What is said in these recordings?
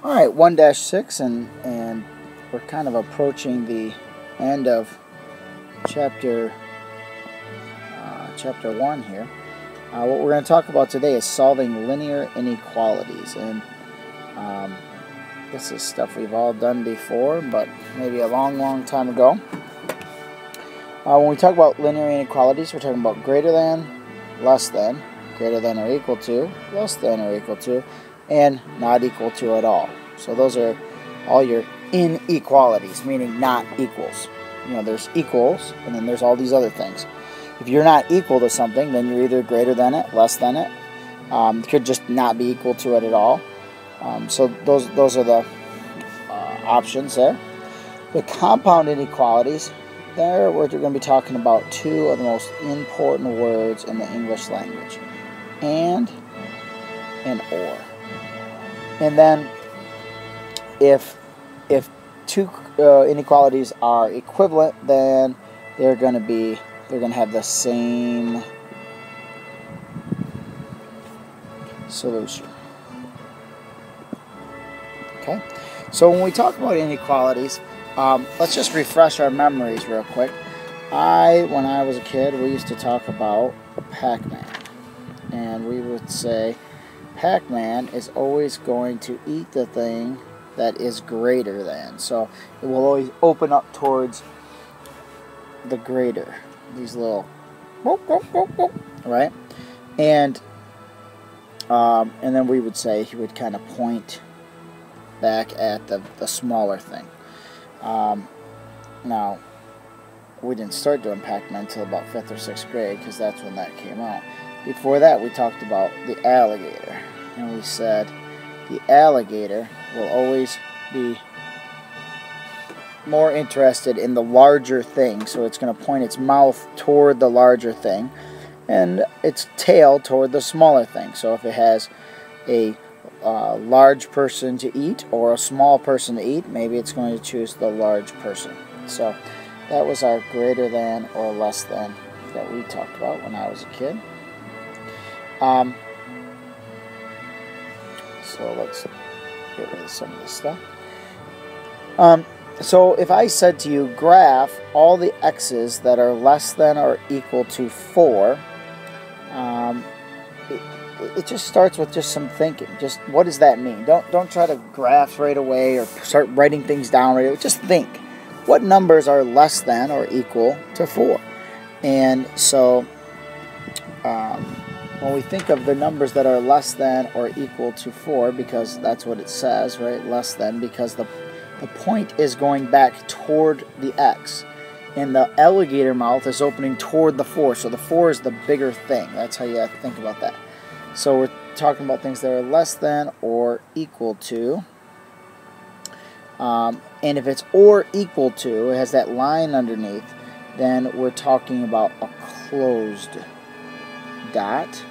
All right, 1-6, and we're kind of approaching the end of chapter 1 here. What we're going to talk about today is solving linear inequalities, and this is stuff we've all done before, but maybe a long time ago. When we talk about linear inequalities, we're talking about greater than, less than, greater than or equal to, less than or equal to, and not equal to at all. So those are all your inequalities, meaning not equals. You know, there's equals, and then there's all these other things. If you're not equal to something, then you're either greater than it, less than it. It could just not be equal to it at all. So those are the options there. The compound inequalities, there we're going to be talking about two of the most important words in the English language, and or. And then if two inequalities are equivalent, then they're going to have the same solution. Okay, so when we talk about inequalities, let's just refresh our memories real quick. When I was a kid, we used to talk about Pac-Man, and we would say Pac-Man is always going to eat the thing that is greater than. So it will always open up towards the greater. These little, right? And then we would say he would kind of point back at the smaller thing. Now, we didn't start doing Pac-Man until about 5th or 6th grade, because that's when that came out. Before that, we talked about the alligator, and we said the alligator will always be more interested in the larger thing, so it's going to point its mouth toward the larger thing and its tail toward the smaller thing. So if it has a large person to eat or a small person to eat, maybe it's going to choose the large person. So that was our greater than or less than that we talked about when I was a kid. So let's get rid of some of this stuff. So if I said to you, graph all the x's that are less than or equal to 4, it just starts with just some thinking. Just what does that mean? Don't try to graph right away or start writing things down right away. Just think. What numbers are less than or equal to 4? And so when we think of the numbers that are less than or equal to 4, because that's what it says, right? Less than, because the point is going back toward the x, and the alligator mouth is opening toward the 4. So the 4 is the bigger thing. That's how you have to think about that. So we're talking about things that are less than or equal to. And if it's or equal to, it has that line underneath, then we're talking about a closed dot,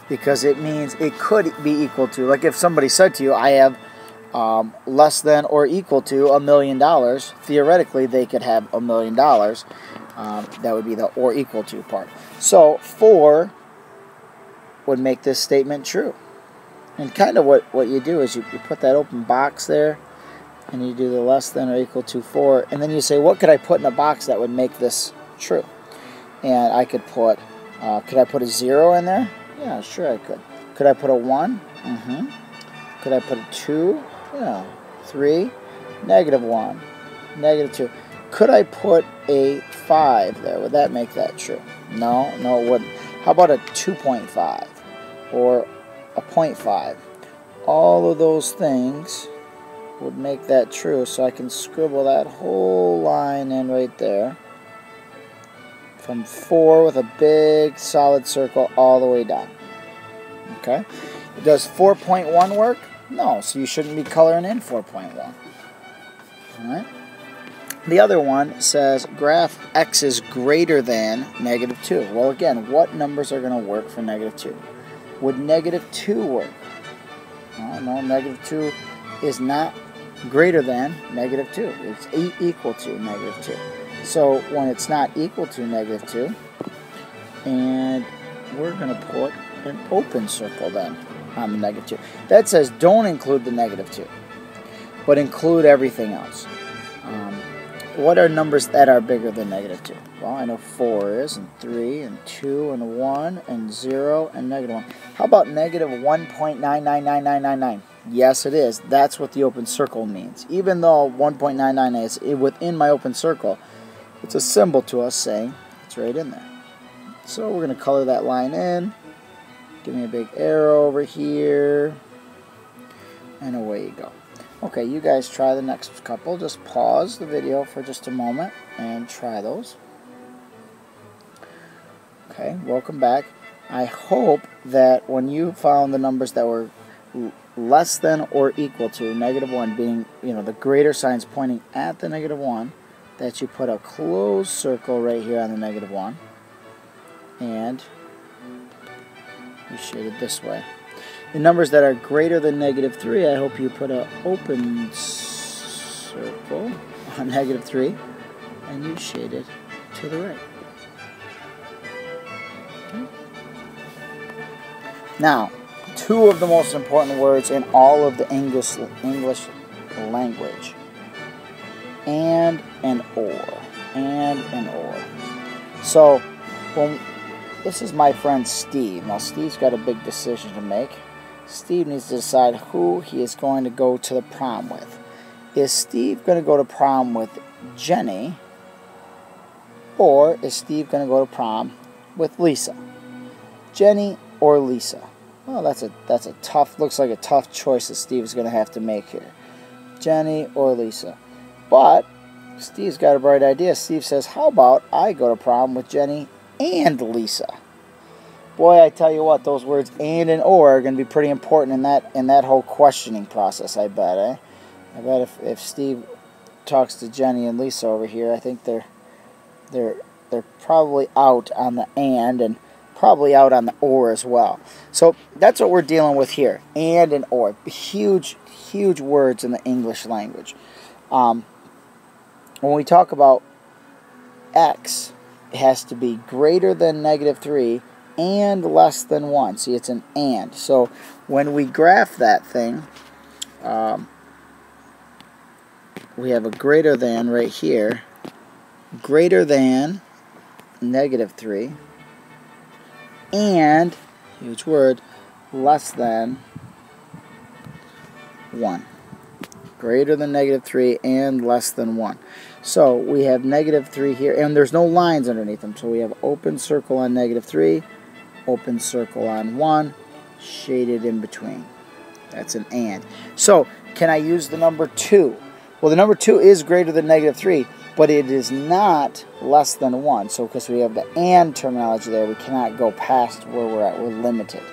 because it means it could be equal to. Like if somebody said to you, I have less than or equal to $1 million, theoretically they could have $1 million. That would be the or equal to part. So 4 would make this statement true. And kind of what you do is you put that open box there, and you do the less than or equal to 4, and then you say, what could I put in a box that would make this true? And I could put, could I put a 0 in there? Yeah, sure I could. Could I put a 1? Mm-hmm. Could I put a 2? Yeah. 3? -1. -2. Could I put a 5 there? Would that make that true? No, it wouldn't. How about a 2.5 or a 0.5? All of those things would make that true, so I can scribble that whole line in right there, from 4 with a big solid circle all the way down. Okay? Does 4.1 work? No, so you shouldn't be coloring in 4.1. Alright? The other one says graph x is greater than -2. Well, again, what numbers are going to work for -2? Would -2 work? No, -2 is not greater than -2. It's equal to -2. So when it's not equal to -2, and we're going to put an open circle then on the -2. That says don't include the -2. but include everything else. What are numbers that are bigger than -2? Well, I know 4 is, and 3, and 2, and 1, and 0, and -1. How about -1.999999? Yes, it is. That's what the open circle means. Even though 1.99 is within my open circle, it's a symbol to us saying it's right in there. So we're going to color that line in. Give me a big arrow over here. And away you go. Okay, you guys try the next couple. Just pause the video for just a moment and try those. Okay, welcome back. I hope that when you found the numbers that were less than or equal to -1, being, the greater signs pointing at the -1, that you put a closed circle right here on the -1, and you shade it this way. The numbers that are greater than -3, I hope you put an open circle on -3, and you shade it to the right. Okay. Now, two of the most important words in all of the English language. And or. And or. So, this is my friend Steve. Now, Steve's got a big decision to make. Steve needs to decide who he is going to go to the prom with. Is Steve going to go to prom with Jenny, or is Steve going to go to prom with Lisa? Jenny or Lisa? Well, that's a tough, looks like a tough choice that Steve's going to have to make here. Jenny or Lisa. But Steve's got a bright idea. Steve says, how about I go to prom with Jenny and Lisa? Boy, I tell you what, those words and or are going to be pretty important in that whole questioning process, I bet, eh? I bet if Steve talks to Jenny and Lisa over here, I think they're probably out on the and probably out on the or as well. So that's what we're dealing with here, and or. Huge words in the English language. When we talk about x, it has to be greater than -3 and less than 1. See, it's an and. So when we graph that thing, we have a greater than right here, greater than -3, and, huge word, less than 1. Greater than -3 and less than 1. So we have -3 here, and there's no lines underneath them. So we have open circle on -3, open circle on 1, shaded in between. That's an and. So can I use the number 2? Well, the number 2 is greater than -3, but it is not less than 1. So because we have the and terminology there, we cannot go past where we're at. We're limited.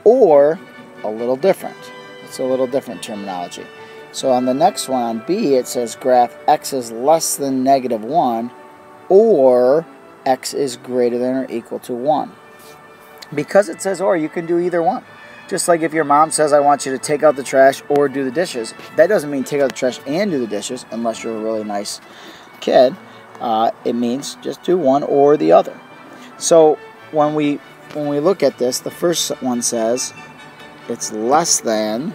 Or a little different. It's a little different terminology. So on the next one, on B, it says graph x is less than -1 or x is greater than or equal to 1. Because it says or, you can do either one. Just like if your mom says, I want you to take out the trash or do the dishes, that doesn't mean take out the trash and do the dishes unless you're a really nice kid. It means just do one or the other. So when we look at this, the first one says it's less than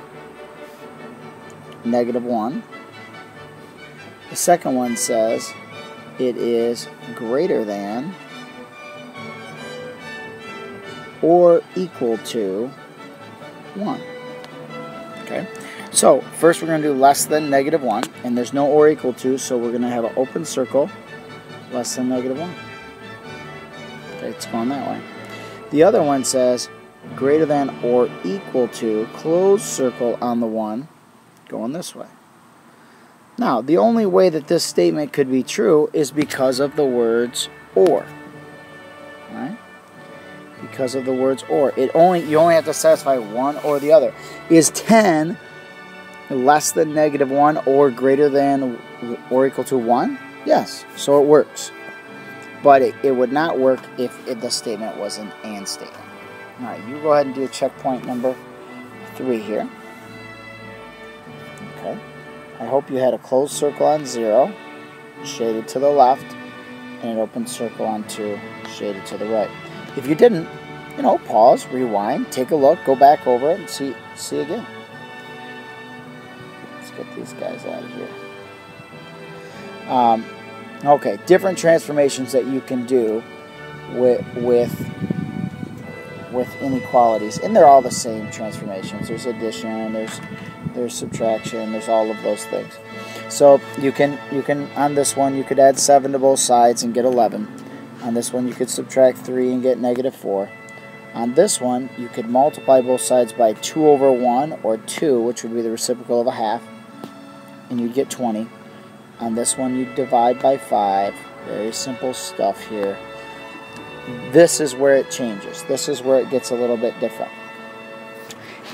-1. The second one says it is greater than or equal to 1. Okay, so first we're going to do less than -1, and there's no or equal to, so we're going to have an open circle, less than -1. Okay, it's going that way. The other one says greater than or equal to, closed circle on the 1, going this way. Now, the only way that this statement could be true is because of the words or. Right? Because of the words or. You only have to satisfy one or the other. Is 10 less than -1 or greater than or equal to 1? Yes, so it works. But it would not work if the statement was an and statement. All right, you go ahead and do checkpoint number 3 here. Okay. I hope you had a closed circle on 0, shaded to the left, and an open circle on 2, shaded to the right. If you didn't, pause, rewind, take a look, go back over it, and see again. Let's get these guys out of here. Okay, different transformations that you can do with inequalities, and they're all the same transformations. There's addition, there's subtraction, there's all of those things. So you can on this one you could add 7 to both sides and get 11. On this one you could subtract 3 and get -4. On this one you could multiply both sides by 2 over 1 or 2, which would be the reciprocal of a half, and you'd get 20. On this one you divide by 5. Very simple stuff here. This is where it changes. This is where it gets a little bit different.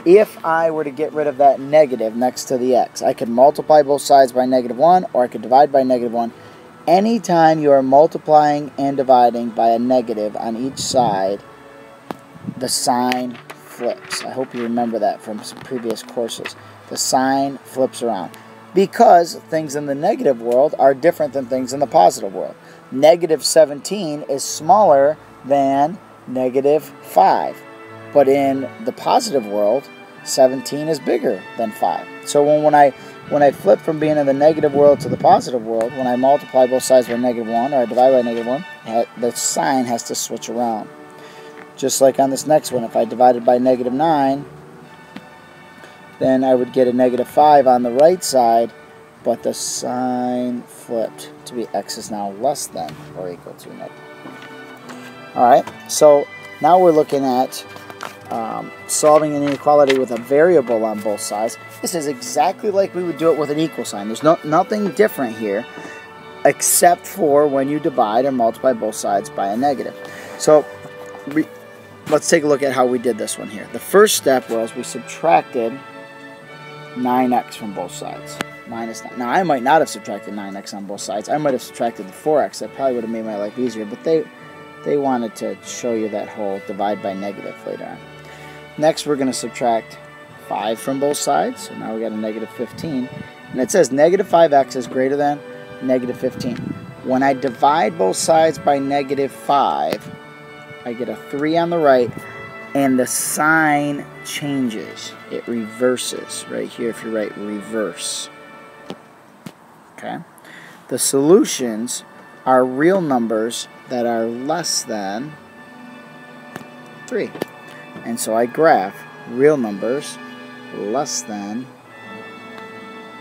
If I were to get rid of that negative next to the x, I could multiply both sides by -1, or I could divide by -1. Anytime you are multiplying and dividing by a negative on each side, the sign flips. I hope you remember that from some previous courses. The sign flips around, because things in the negative world are different than things in the positive world. -17 is smaller than -5, but in the positive world, 17 is bigger than 5. So when I flip from being in the negative world to the positive world, when I multiply both sides by -1 or I divide by -1, the sign has to switch around. Just like on this next one, if I divided by -9, then I would get a -5 on the right side, but the sign flipped to be x is now less than or equal to negative. Alright, so now we're looking at solving an inequality with a variable on both sides. This is exactly like we would do it with an equal sign. There's nothing different here, except for when you divide or multiply both sides by a negative. So let's take a look at how we did this one here. The first step was we subtracted 9x from both sides. -9. Now, I might not have subtracted 9x on both sides. I might have subtracted the 4x. That probably would have made my life easier, but they wanted to show you that whole divide by negative later on. Next, we're going to subtract 5 from both sides. So now we got a -15. And it says -5x is greater than -15. When I divide both sides by -5, I get a 3 on the right, and the sign changes. It reverses right here if you write reverse. Okay? The solutions are real numbers that are less than 3. And so I graph real numbers less than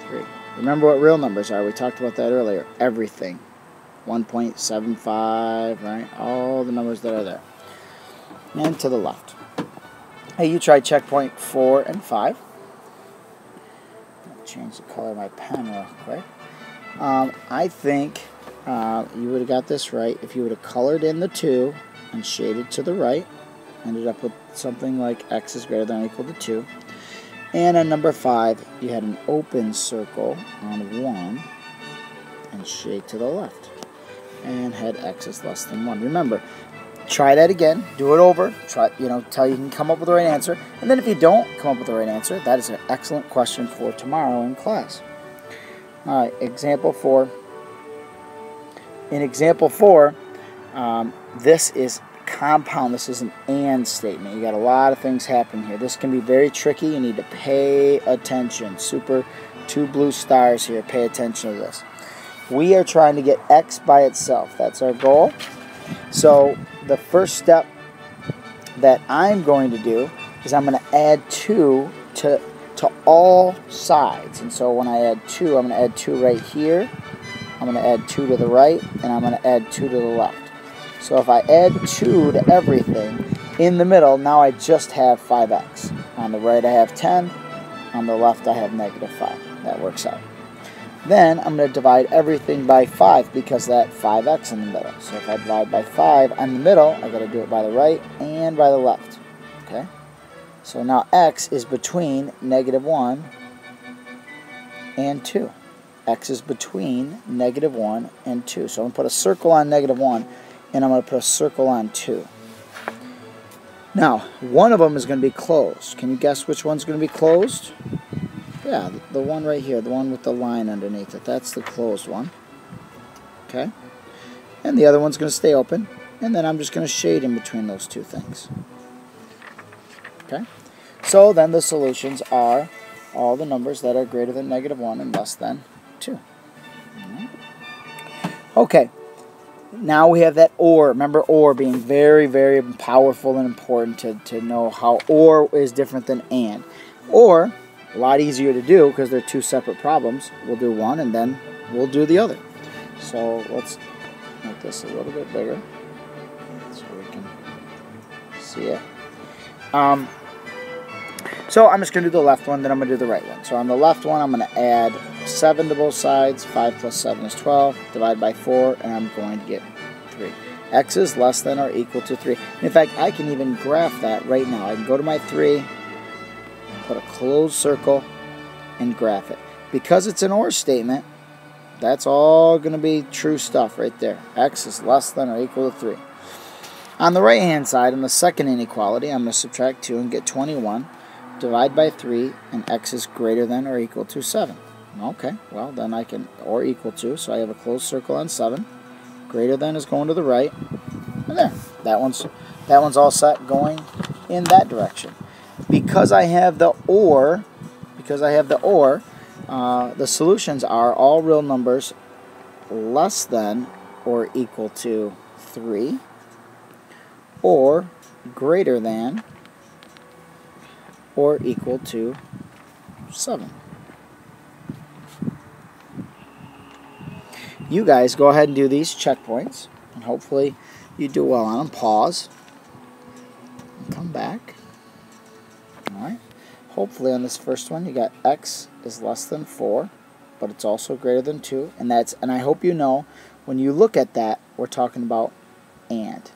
3. Remember what real numbers are. We talked about that earlier. Everything. 1.75, right? All the numbers that are there. And to the left. Hey, you try checkpoint 4 and 5. I'll change the color of my pen real quick. I think you would have got this right if you would have colored in the 2 and shaded to the right. Ended up with something like x is greater than or equal to 2. And on number 5, you had an open circle on 1 and shade to the left. And had x is less than 1. Remember, try that again. Do it over. Try, till you can come up with the right answer. And then if you don't come up with the right answer, that is an excellent question for tomorrow in class. All right, example 4. In example 4, this is compound. This is an and statement. You got a lot of things happening here. This can be very tricky. You need to pay attention. Super 2 blue stars here. Pay attention to this. We are trying to get x by itself. That's our goal. So the first step that I'm going to do is I'm going to add 2 to all sides. And so when I add 2, I'm going to add 2 right here. I'm going to add 2 to the right, and I'm going to add 2 to the left. So if I add 2 to everything, in the middle, now I just have 5x. On the right I have 10. On the left I have -5. That works out. Then I'm going to divide everything by 5 because that 5x in the middle. So if I divide by 5 on the middle, I got to do it by the right and by the left. Okay? So now x is between -1 and 2. X is between -1 and 2. So I'm going to put a circle on -1, and I'm going to put a circle on 2. Now, one of them is going to be closed. Can you guess which one's going to be closed? Yeah, the one right here, the one with the line underneath it. That's the closed one. Okay? And the other one's going to stay open. And then I'm just going to shade in between those two things. Okay? So then the solutions are all the numbers that are greater than -1 and less than 2. Okay, now we have that OR. Remember OR being very, very powerful and important to know how OR is different than AND. OR, a lot easier to do because they're two separate problems. We'll do one and then we'll do the other. So let's make this a little bit bigger so we can see it. So I'm just going to do the left one, then I'm going to do the right one. So on the left one, I'm going to add 7 to both sides. 5 plus 7 is 12. Divide by 4, and I'm going to get 3. X is less than or equal to 3. In fact, I can even graph that right now. I can go to my 3, put a closed circle, and graph it. Because it's an OR statement, that's all going to be true stuff right there. X is less than or equal to 3. On the right-hand side, on the second inequality, I'm going to subtract 2 and get 21. Divide by 3, and x is greater than or equal to 7. Okay, well, then I can, or equal to, so I have a closed circle on 7. Greater than is going to the right. And there. That one's all set going in that direction. Because I have the OR, the solutions are all real numbers less than or equal to 3, or greater than or equal to 7. You guys go ahead and do these checkpoints, and hopefully you do well on them. Pause and come back. Alright. Hopefully on this first one you got x is less than 4, but it's also greater than 2, and I hope you know when you look at that we're talking about AND.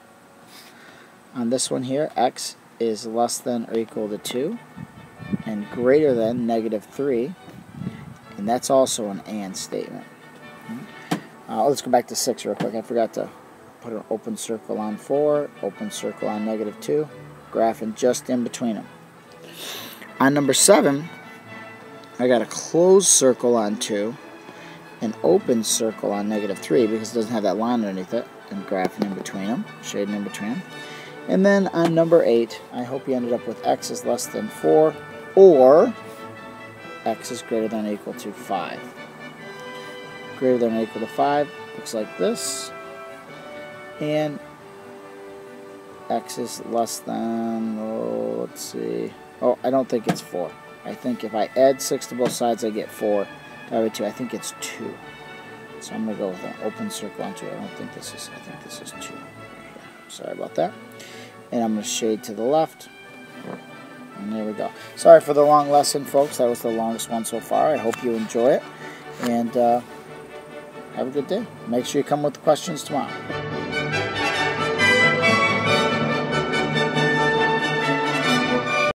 On this one here, x is less than or equal to 2 and greater than -3, and that's also an AND statement. Let's go back to 6 real quick. I forgot to put an open circle on 4, open circle on -2, graphing just in between them. On number 7, I got a closed circle on 2, an open circle on -3 because it doesn't have that line underneath it, and graphing in between them, shading in between them. And then on number 8, I hope you ended up with x is less than 4, or x is greater than or equal to 5. Greater than or equal to 5 looks like this. And x is less than, let's see. Oh, I don't think it's 4. I think if I add 6 to both sides, I get 4. Divided by 2, I think it's 2. So I'm going to go with an open circle on 2. I think this is 2. Sorry about that. And I'm going to shade to the left. And there we go. Sorry for the long lesson, folks. That was the longest one so far. I hope you enjoy it. And have a good day. Make sure you come with questions tomorrow.